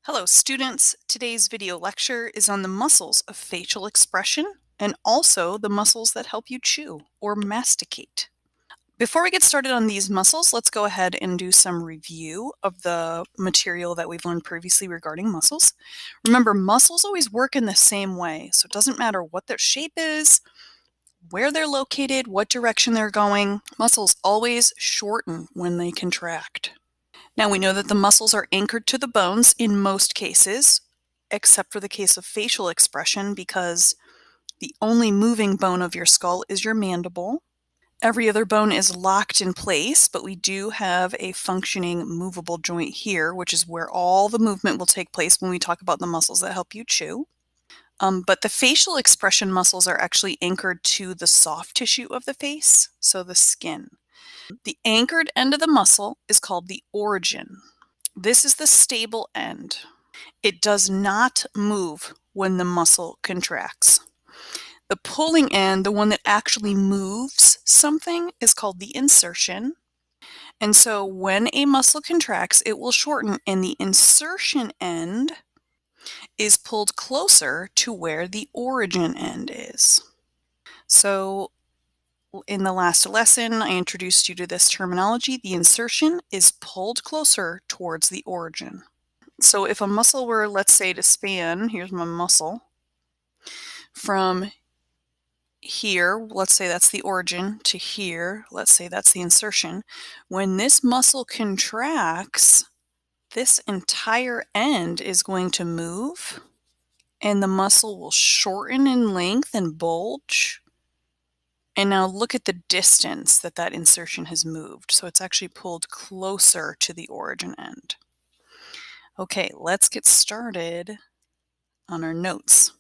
Hello students, today's video lecture is on the muscles of facial expression and also the muscles that help you chew or masticate. Before we get started on these muscles, let's go ahead and do some review of the material that we've learned previously regarding muscles. Remember, muscles always work in the same way, so it doesn't matter what their shape is, where they're located, what direction they're going. Muscles always shorten when they contract. Now we know that the muscles are anchored to the bones in most cases, except for the case of facial expression, because the only moving bone of your skull is your mandible. Every other bone is locked in place, but we do have a functioning movable joint here, which is where all the movement will take place when we talk about the muscles that help you chew. But the facial expression muscles are actually anchored to the soft tissue of the face, so the skin. The anchored end of the muscle is called the origin. This is the stable end. It does not move when the muscle contracts. The pulling end, the one that actually moves something, is called the insertion. And so when a muscle contracts, it will shorten, and the insertion end is pulled closer to where the origin end is. So in the last lesson, I introduced you to this terminology. The insertion is pulled closer towards the origin. So if a muscle were, let's say, to span, here's my muscle, from here, let's say that's the origin, to here, let's say that's the insertion. When this muscle contracts, this entire end is going to move, and the muscle will shorten in length and bulge. And now look at the distance that that insertion has moved. So it's actually pulled closer to the origin end. Okay, let's get started on our notes.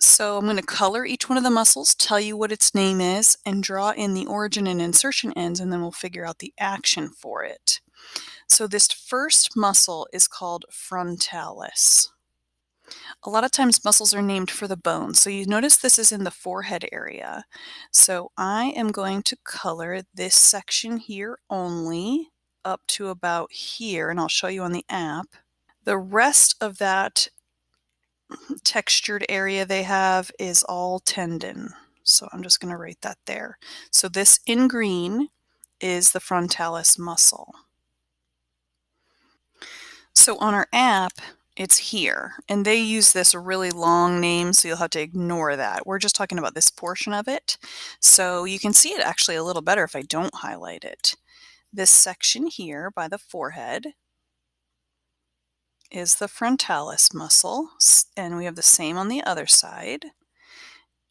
So I'm going to color each one of the muscles, tell you what its name is, and draw in the origin and insertion ends, and then we'll figure out the action for it. So this first muscle is called frontalis. A lot of times muscles are named for the bone. So you notice this is in the forehead area. So I am going to color this section here only up to about here, and I'll show you on the app. The rest of that textured area they have is all tendon. So I'm just going to write that there. So this in green is the frontalis muscle. So on our app, it's here, and they use this really long name, so you'll have to ignore that. We're just talking about this portion of it. So you can see it actually a little better if I don't highlight it. This section here by the forehead is the frontalis muscle, and we have the same on the other side.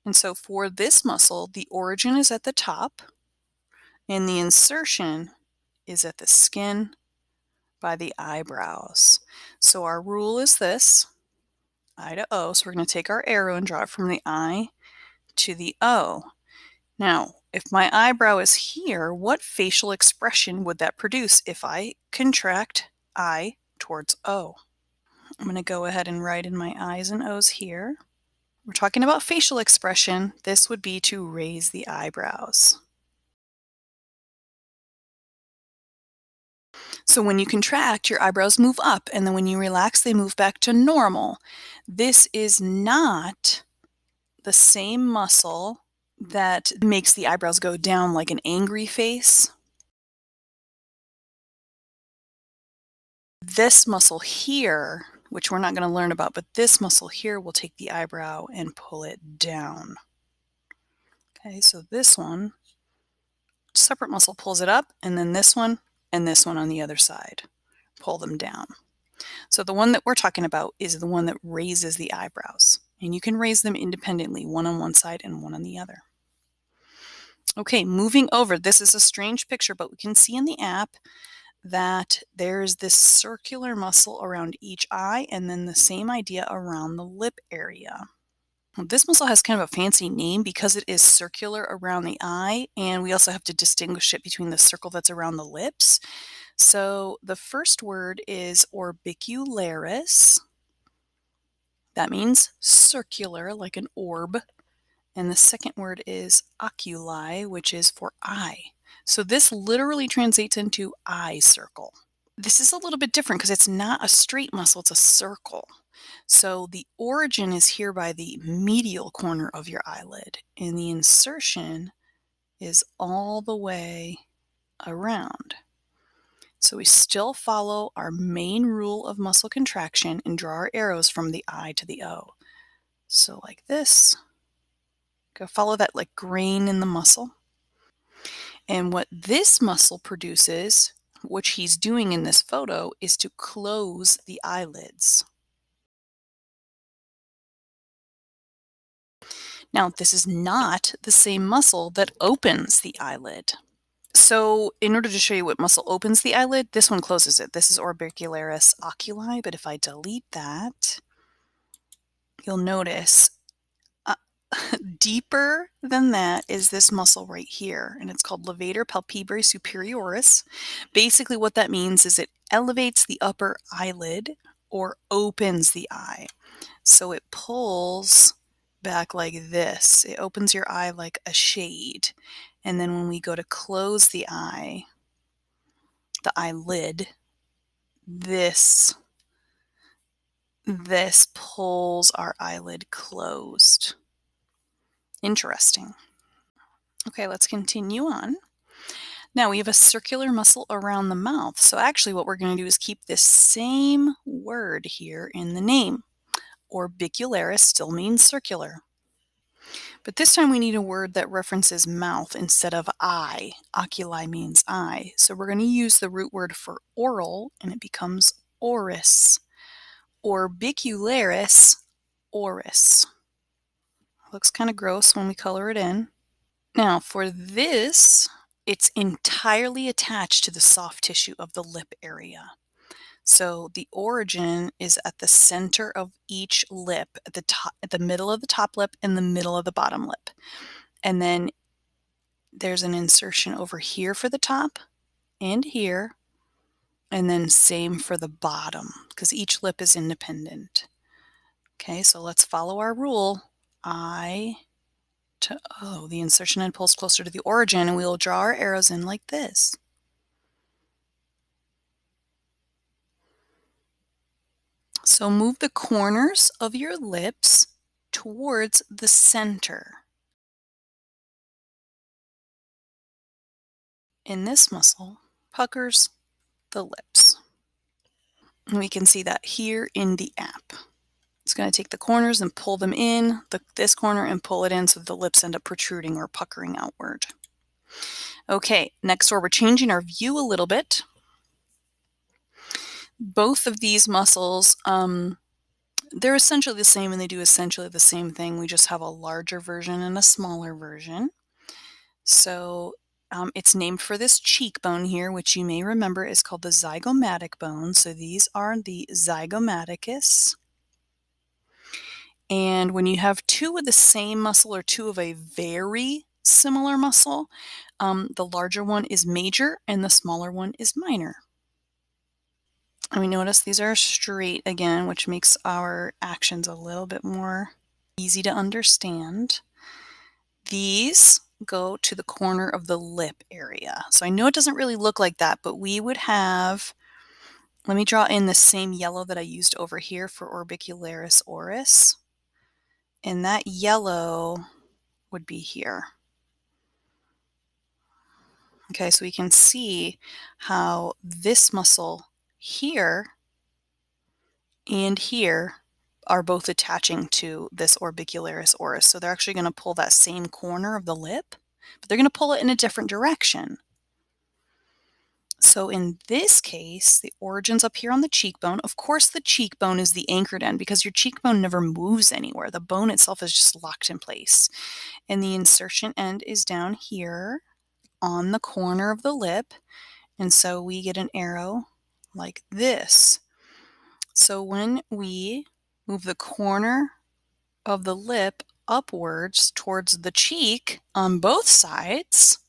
And so for this muscle, the origin is at the top, and the insertion is at the skin by the eyebrows. So our rule is this, I to O. So we're going to take our arrow and draw it from the I to the O. Now, if my eyebrow is here, what facial expression would that produce if I contract I towards O? I'm going to go ahead and write in my I's and O's here. We're talking about facial expression. This would be to raise the eyebrows. So when you contract, your eyebrows move up, and then when you relax, they move back to normal. This is not the same muscle that makes the eyebrows go down like an angry face. This muscle here, which we're not going to learn about, but this muscle here will take the eyebrow and pull it down. Okay, so this one, separate muscle pulls it up, and then this one and this one on the other side pull them down. So the one that we're talking about is the one that raises the eyebrows, and you can raise them independently, one on one side and one on the other. Okay, moving over, this is a strange picture, but we can see in the app that there's this circular muscle around each eye, and then the same idea around the lip area. This muscle has kind of a fancy name because it is circular around the eye, and we also have to distinguish it between the circle that's around the lips. So the first word is orbicularis. That means circular, like an orb. And the second word is oculi, which is for eye. So this literally translates into eye circle. This is a little bit different because it's not a straight muscle, it's a circle. So the origin is here by the medial corner of your eyelid, and the insertion is all the way around. So we still follow our main rule of muscle contraction and draw our arrows from the I to the O. So like this, go follow that like grain in the muscle. And what this muscle produces, which he's doing in this photo, is to close the eyelids. Now, this is not the same muscle that opens the eyelid. So in order to show you what muscle opens the eyelid, this one closes it. This is orbicularis oculi, but if I delete that, you'll notice deeper than that is this muscle right here, and it's called levator palpebrae superioris. Basically what that means is it elevates the upper eyelid or opens the eye. So it pulls back like this. It opens your eye like a shade. And then when we go to close the eye, the eyelid, this pulls our eyelid closed. Interesting. Okay, let's continue on. Now we have a circular muscle around the mouth. So actually what we're going to do is keep this same word here in the name. Orbicularis still means circular. But this time we need a word that references mouth instead of eye. Oculi means eye. So we're going to use the root word for oral, and it becomes oris. Orbicularis oris. Looks kind of gross when we color it in. Now for this, it's entirely attached to the soft tissue of the lip area. So the origin is at the center of each lip, at the top, at the middle of the top lip and the middle of the bottom lip. And then there's an insertion over here for the top and here, and then same for the bottom because each lip is independent. Okay, so let's follow our rule. I to O. The insertion end pulls closer to the origin, and we will draw our arrows in like this. So move the corners of your lips towards the center. And this muscle puckers the lips. And we can see that here in the app. It's going to take the corners and pull them in, this corner and pull it in so the lips end up protruding or puckering outward. Okay, next door we're changing our view a little bit. Both of these muscles, they're essentially the same and they do essentially the same thing. We just have a larger version and a smaller version. So it's named for this cheekbone here, which you may remember is called the zygomatic bone. So these are the zygomaticus. And when you have two of the same muscle or two of a very similar muscle, the larger one is major and the smaller one is minor. And we notice these are straight again, which makes our actions a little bit more easy to understand. These go to the corner of the lip area. So I know it doesn't really look like that, but we would have, let me draw in the same yellow that I used over here for orbicularis oris. And that yellow would be here. Okay, so we can see how this muscle here and here are both attaching to this orbicularis oris. So they're actually going to pull that same corner of the lip, but they're going to pull it in a different direction. So in this case, the origin's up here on the cheekbone. Of course, the cheekbone is the anchored end because your cheekbone never moves anywhere. The bone itself is just locked in place. And the insertion end is down here on the corner of the lip. And so we get an arrow like this. So when we move the corner of the lip upwards towards the cheek on both sides,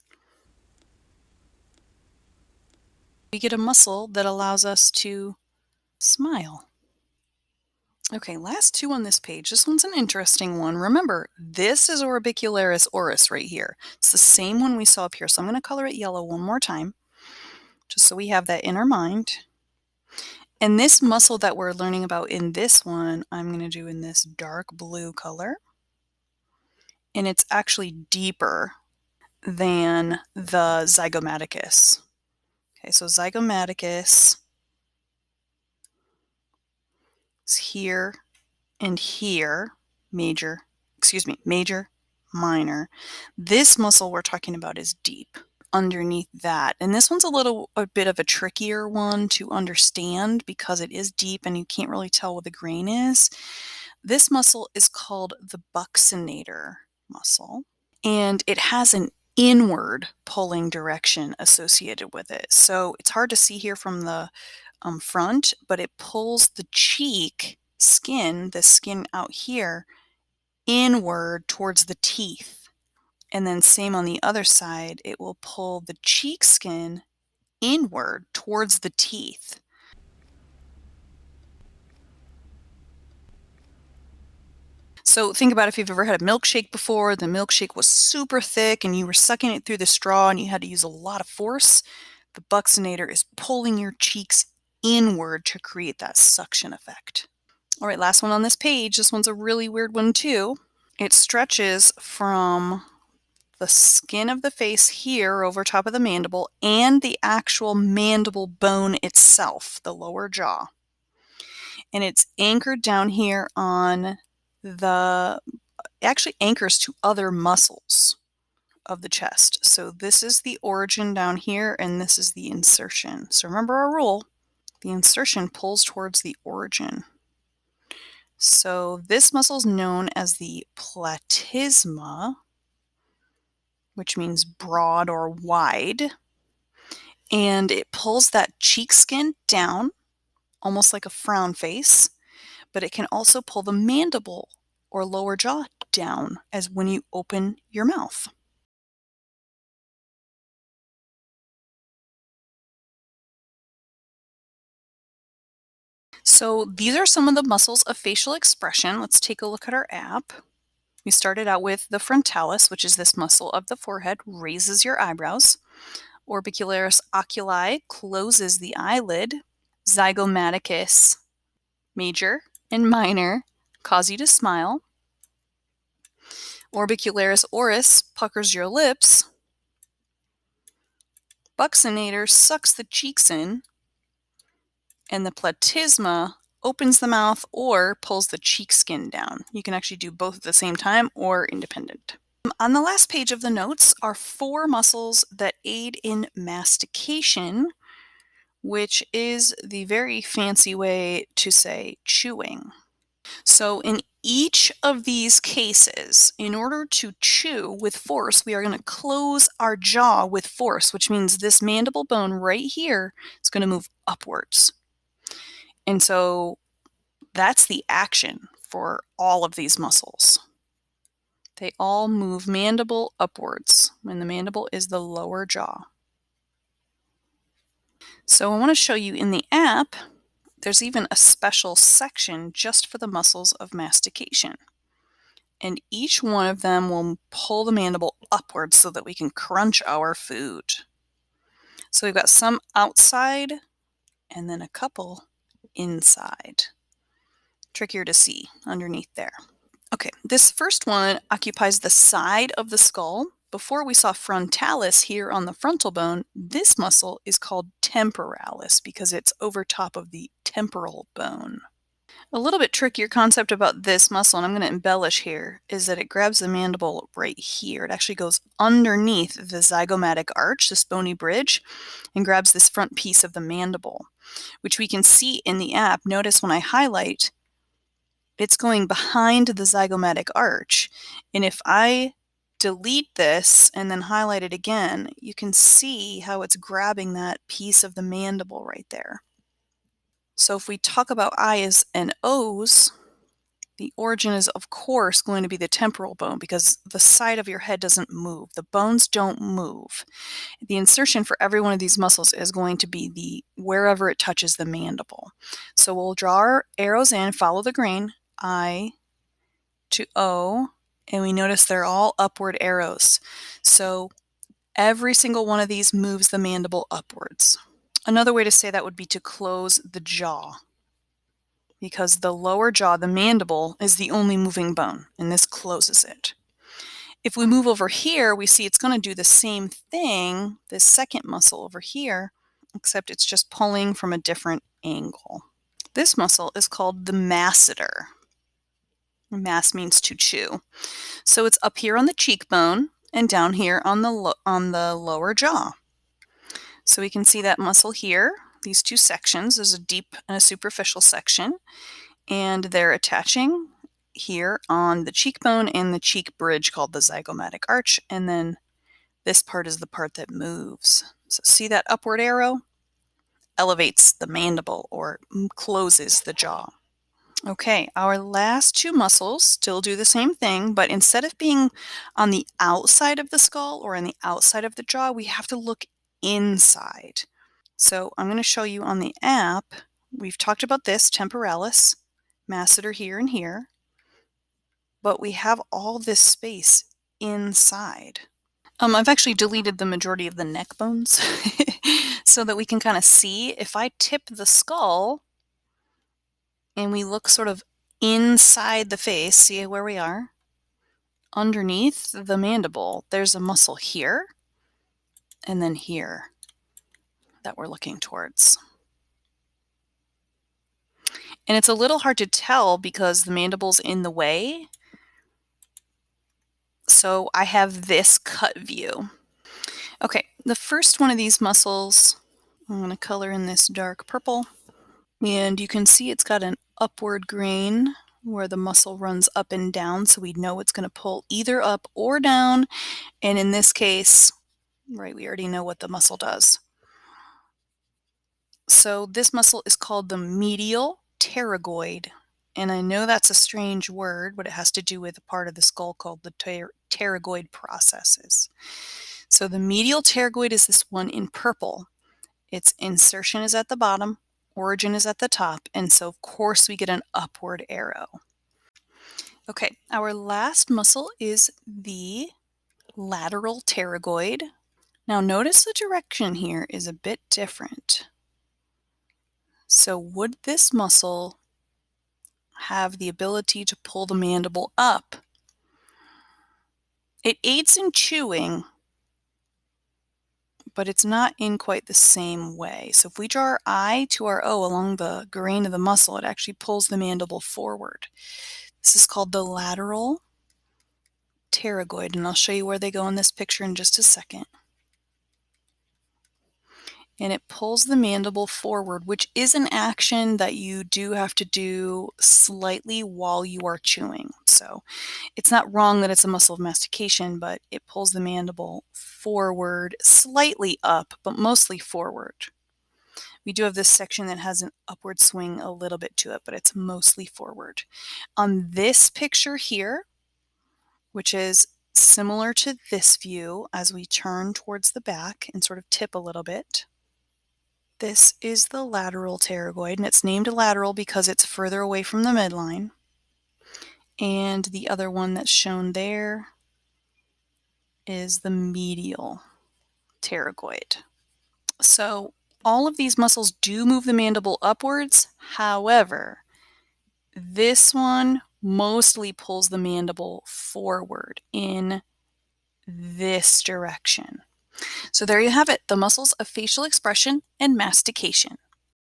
we get a muscle that allows us to smile. Okay, last two on this page. This one's an interesting one. Remember, this is orbicularis oris right here. It's the same one we saw up here. So I'm going to color it yellow one more time, just so we have that in our mind. And this muscle that we're learning about in this one, I'm going to do in this dark blue color. And it's actually deeper than the zygomaticus. Okay, so zygomaticus is here and here, major, minor. This muscle we're talking about is deep underneath that. And this one's a bit of a trickier one to understand because it is deep and you can't really tell what the grain is. This muscle is called the Buccinator muscle, and it has an inward pulling direction associated with it. So it's hard to see here from the front, but it pulls the cheek skin, the skin out here, inward towards the teeth. And then same on the other side, it will pull the cheek skin inward towards the teeth. So think about if you've ever had a milkshake before, the milkshake was super thick and you were sucking it through the straw and you had to use a lot of force. The Buccinator is pulling your cheeks inward to create that suction effect. All right, last one on this page. This one's a really weird one too. It stretches from the skin of the face here over top of the mandible and the actual mandible bone itself, the lower jaw. And it's anchored down here on actually anchors to other muscles of the chest. So this is the origin down here and this is the insertion. So remember our rule, the insertion pulls towards the origin. So this muscle is known as the platysma, which means broad or wide, and it pulls that cheek skin down, almost like a frown face, but it can also pull the mandible or lower jaw down as when you open your mouth. So these are some of the muscles of facial expression. Let's take a look at our app. We started out with the frontalis, which is this muscle of the forehead, raises your eyebrows. Orbicularis oculi closes the eyelid. Zygomaticus, major and minor, cause you to smile. Orbicularis oris puckers your lips. Buccinator sucks the cheeks in. And the platysma opens the mouth or pulls the cheek skin down. You can actually do both at the same time or independent. On the last page of the notes are 4 muscles that aid in mastication, which is the very fancy way to say chewing. So in each of these cases, in order to chew with force, we are going to close our jaw with force, which means this mandible bone right here is going to move upwards. And so that's the action for all of these muscles. They all move mandible upwards, and the mandible is the lower jaw. So I want to show you in the app, there's even a special section just for the muscles of mastication. And each one of them will pull the mandible upwards so that we can crunch our food. So we've got some outside and then a couple inside. Trickier to see underneath there. Okay, this first one occupies the side of the skull. Before we saw frontalis here on the frontal bone, this muscle is called temporalis because it's over top of the temporal bone. A little bit trickier concept about this muscle, and I'm going to embellish here, is that it grabs the mandible right here. It actually goes underneath the zygomatic arch, this bony bridge, and grabs this front piece of the mandible, which we can see in the app. Notice when I highlight, it's going behind the zygomatic arch. And if I delete this and then highlight it again, you can see how it's grabbing that piece of the mandible right there. So if we talk about I's and O's, the origin is, of course, going to be the temporal bone because the side of your head doesn't move. The bones don't move. The insertion for every one of these muscles is going to be wherever it touches the mandible. So we'll draw our arrows in, follow the grain, I to O, and we notice they're all upward arrows. So every single one of these moves the mandible upwards. Another way to say that would be to close the jaw, because the lower jaw, the mandible, is the only moving bone, and this closes it. If we move over here, we see it's going to do the same thing, this second muscle over here, except it's just pulling from a different angle. This muscle is called the masseter. Mass means to chew. So it's up here on the cheekbone and down here on the lower jaw. So we can see that muscle here, these two sections. There's a deep and a superficial section, and they're attaching here on the cheekbone and the cheek bridge called the zygomatic arch, and then this part is the part that moves. So see that upward arrow? Elevates the mandible or closes the jaw. Okay, our last two muscles still do the same thing, but instead of being on the outside of the skull or on the outside of the jaw, we have to look inside. So I'm going to show you on the app. We've talked about this, temporalis, masseter here and here, but we have all this space inside. I've actually deleted the majority of the neck bones so that we can kind of see. If I tip the skull and we look sort of inside the face, see where we are? Underneath the mandible, there's a muscle here and then here that we're looking towards. And it's a little hard to tell because the mandible's in the way. So I have this cut view. Okay, the first one of these muscles, I'm going to color in this dark purple. And you can see it's got an upward grain where the muscle runs up and down, so we know it's going to pull either up or down. And in this case, right, we already know what the muscle does. So this muscle is called the medial pterygoid. And I know that's a strange word, but it has to do with a part of the skull called the pterygoid processes. So the medial pterygoid is this one in purple. Its insertion is at the bottom, origin is at the top, and so of course we get an upward arrow. Okay, our last muscle is the lateral pterygoid. Now notice the direction here is a bit different. So would this muscle have the ability to pull the mandible up? It aids in chewing, but it's not in quite the same way. So if we draw our I to our O along the grain of the muscle, it actually pulls the mandible forward. This is called the lateral pterygoid, and I'll show you where they go in this picture in just a second. And it pulls the mandible forward, which is an action that you do have to do slightly while you are chewing. So it's not wrong that it's a muscle of mastication, but it pulls the mandible forward, slightly up, but mostly forward. We do have this section that has an upward swing a little bit to it, but it's mostly forward. On this picture here, which is similar to this view as we turn towards the back and sort of tip a little bit, this is the lateral pterygoid, and it's named lateral because it's further away from the midline. And the other one that's shown there is the medial pterygoid. So all of these muscles do move the mandible upwards. However, this one mostly pulls the mandible forward in this direction. So there you have it, the muscles of facial expression and mastication.